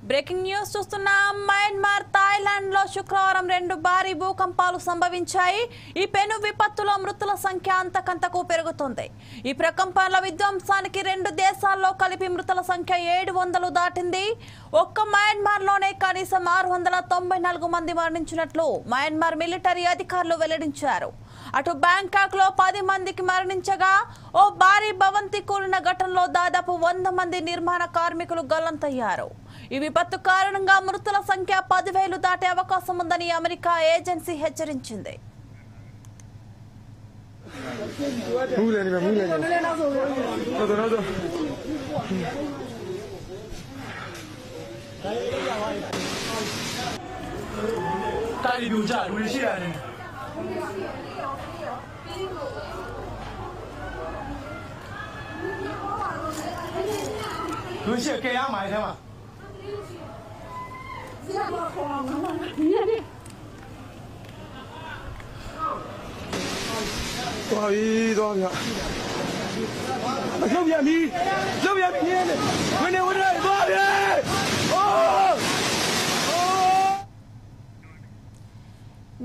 Breaking news చూస్తున్నాం. Myanmar Thailand లో శుక్రవారం 2 భారీ భూకంపాలు సంభవించాయి. ఈ పెను విపత్తులో మృతుల సంఖ్య అంతకంతకు పెరుగుతోంది. ఈ ప్రకంపనల విధ్వంసానికి 2 దేశాల్లో కలిపి మృతుల సంఖ్య 700 దాటింది. ఒక్క మయన్మార్ లోనే కనీసం 694 మంది మరణించినట్లు మయన్మార్ మిలిటరీ అధికారులు వెల్లడించారు. అటు బ్యాంకాక్ లో 10 మందికి మరణించగా ఓ భారీ భవంతి కూలిన ఘటనలో దాదాపు 100 మంది నిర్మాణ కార్మికులు గల్లంతయ్యారు. ఈ విపత్తు కారణంగా మృతుల సంఖ్య 10,000 దాటే అవకాశం ఉందని అమెరికా ఏజెన్సీ హెచ్చరించింది.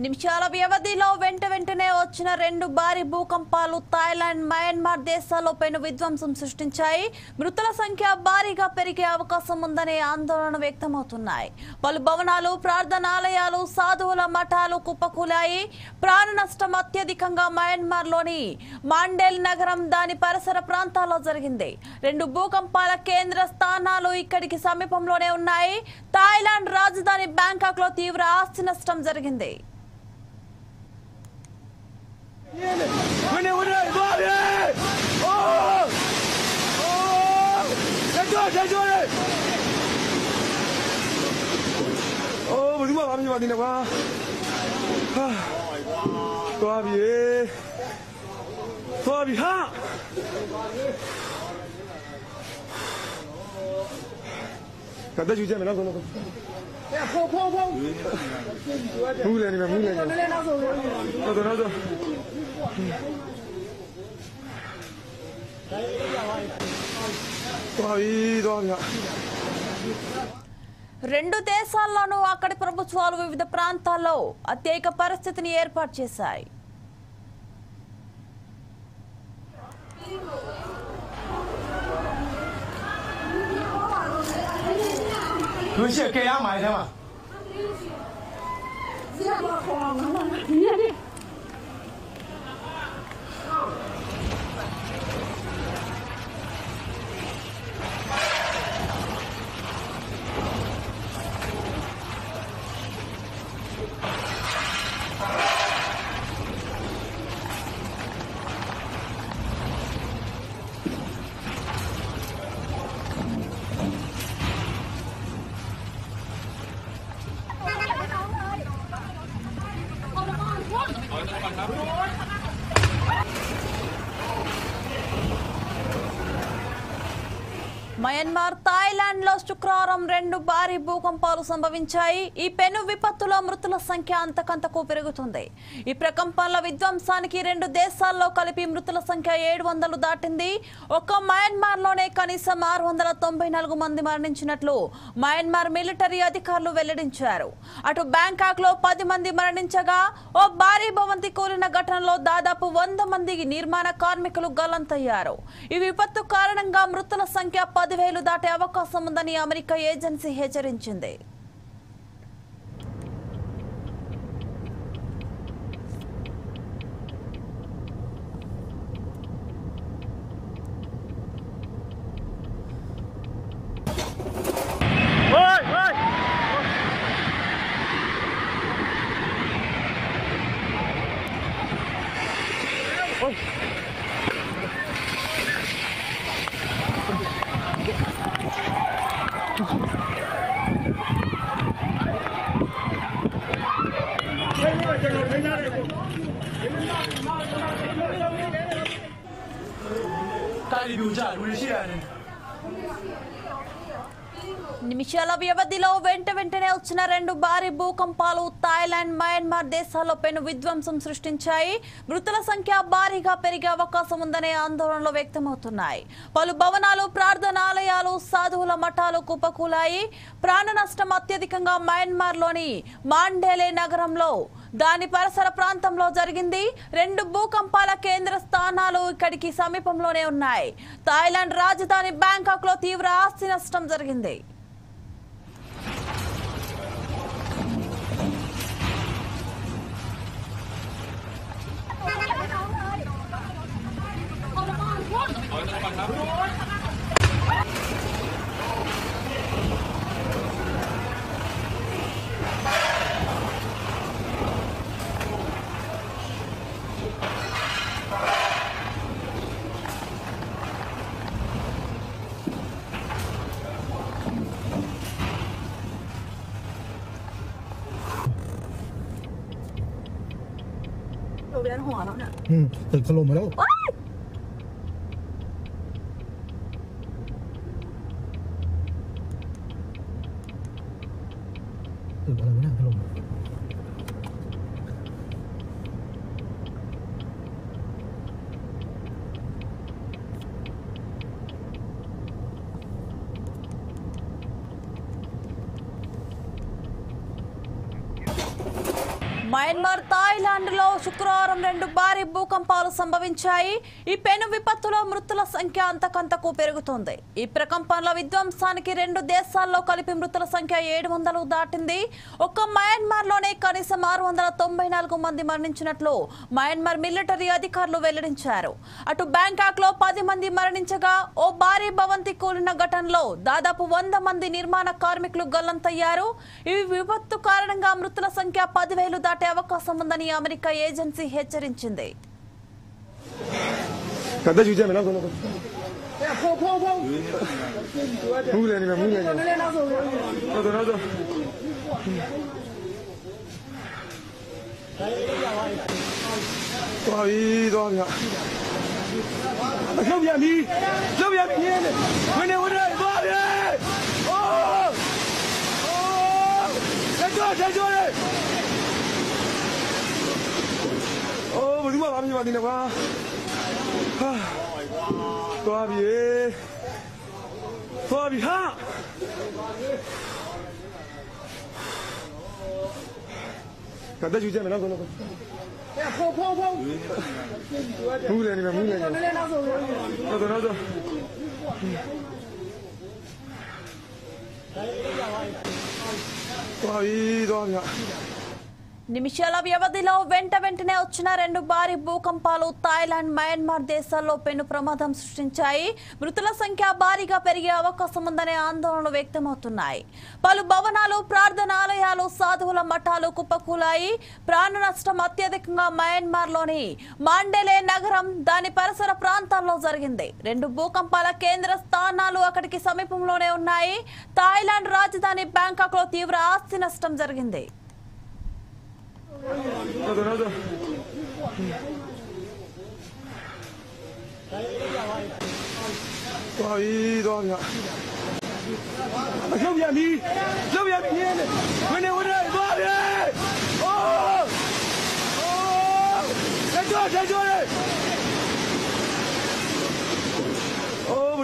నిమిషాల వ్యవధిలో వెంటనే వచ్చిన 2 భారీ భూకంపాలు థాయిలాండ్, మయన్మార్ దేశాల్లో పెను విధ్వంసం సృష్టించాయి. మృతుల సంఖ్య భారీగా పెరిగే అవకాశం ఉందనే ఆందోళన వ్యక్తమవుతున్నాయి. పలు భవనాలు, ప్రార్థనాలయాలు, సాధువుల మఠాలు కుప్పకూలాయి. ప్రాణ నష్టం అత్యధికంగా మయన్మార్ లోని మాండేల్ నగరం, దాని పరిసర ప్రాంతాల్లో జరిగింది. 2 భూకంపాల కేంద్ర స్థానాలు ఇక్కడికి సమీపంలోనే ఉన్నాయి. థాయిలాండ్ రాజధాని బ్యాంకాక్ లో తీవ్ర ఆస్తి నష్టం జరిగింది. రెండు దేశాల్లోనూ అక్కడి ప్రభుత్వాలు వివిధ ప్రాంతాల్లో అత్యయిక పరిస్థితిని ఏర్పాటు చేశాయి. మయన్మార్ థాయిలాండ్ లో శుక్రవారం 2 భారీ భూకంపాలు సంభవించాయి. ఈ పెను విపత్తులో మృతుల సంఖ్య అంతకంతకు పెరుగుతుంది. ఈ ప్రకంపనల విధ్వంసానికి 2 దేశాల్లో కలిపి మృతుల సంఖ్య 700 దాటింది. ఒక్క మయన్మార్ లోనే కనీసం 694 మంది మరణించినట్లు మయన్మార్ మిలిటరీ అధికారులు వెల్లడించారు. అటు బ్యాంకాక్ లో 10 మంది మరణించగా ఓ భారీ భవంతి కూలిన ఘటనలో దాదాపు 100 మంది నిర్మాణ కార్మికులు గల్లంతయ్యారు. ఈ విపత్తు కారణంగా మృతుల సంఖ్య 10,000 దాటే అవకాశం ఉందని అమెరికా ఏజెన్సీ హెచ్చరించింది. నిమిషాల వ్యవధిలో వెంటనే వచ్చిన రెండు భారీ భూకంపాలు థాయిలాండ్, మయన్మార్ దేశాల్లో పెను విధ్వంసం సృష్టించాయి. మృతుల సంఖ్య భారీగా పెరిగే అవకాశం ఉందనే ఆందోళనలు వ్యక్తమవుతున్నాయి. పలు భవనాలు, ప్రార్థనాలయాలు, సాధువుల మఠాలు కుప్పకూలాయి. ప్రాణ నష్టం అత్యధికంగా మయన్మార్లోని మాండేలే నగరంలో, దాని పరిసర ప్రాంతంలో జరిగింది. రెండు భూకంపాల కేంద్ర స్థానాలు ఇక్కడికి సమీపంలోనే ఉన్నాయి. థాయిలాండ్ రాజధాని బ్యాంకాక్ లో తీవ్ర ఆస్తి నష్టం జరిగింది.ตึกถล่มมาแล้วตึกอะไรวะเนี่ยถล่มమయన్మార్, థాయిలాండ్ లో శుక్రవారం రెండు భారీ భూకంపాలు సంభవించాయి. ఈ పెను విపత్తులో మృతుల సంఖ్య అంతకంతకు పెరుగుతోంది. ఈ ప్రకంపనల విధ్వంసానికి రెండు దేశాల్లో కలిపి మృతుల సంఖ్య 700 దాటింది. ఒక్క మయన్మార్ లోనే కనీసం 694 మంది మరణించినట్లు మయన్మార్ మిలిటరీ అధికారులు వెల్లడించారు. అటు బ్యాంకాక్ లో 10 మంది మరణించగా, ఓ భారీ భవంతి కూలిన ఘటనలో దాదాపు 100 మంది నిర్మాణ కార్మికులు గల్లంతయ్యారు. ఈ విపత్తు కారణంగా మృతుల సంఖ్య 10,000 దాటే అవకాశం ఉందని అమెరికా ఏజెన్సీ హెచ్చరించింది. నిమిషాల వ్యవధిలో వెంటనే వచ్చిన రెండు భారీ భూకంపాలు థాయిలాండ్, మయన్మార్ దేశాల్లో పెను ప్రమాదం సృష్టించాయి. మృతుల సంఖ్య భారీగా పెరిగే అవకాశం ఉందనే ఆందోళనలు వ్యక్తమవుతున్నాయి. పలు భవనాలు, ప్రార్థనాలయాలు, సాధువుల మఠాలు కుప్పకూలాయి. ప్రాణ నష్టం అత్యధికంగా మయన్మార్ లోని మాండేలే నగరం, దాని పరిసర ప్రాంతాల్లో జరిగింది. రెండు భూకంపాల కేంద్ర స్థానాలు అక్కడికి సమీపంలోనే ఉన్నాయి. థాయిలాండ్ రాజధాని బ్యాంకాక్ లో తీవ్ర ఆస్తి నష్టం జరిగింది. Oh,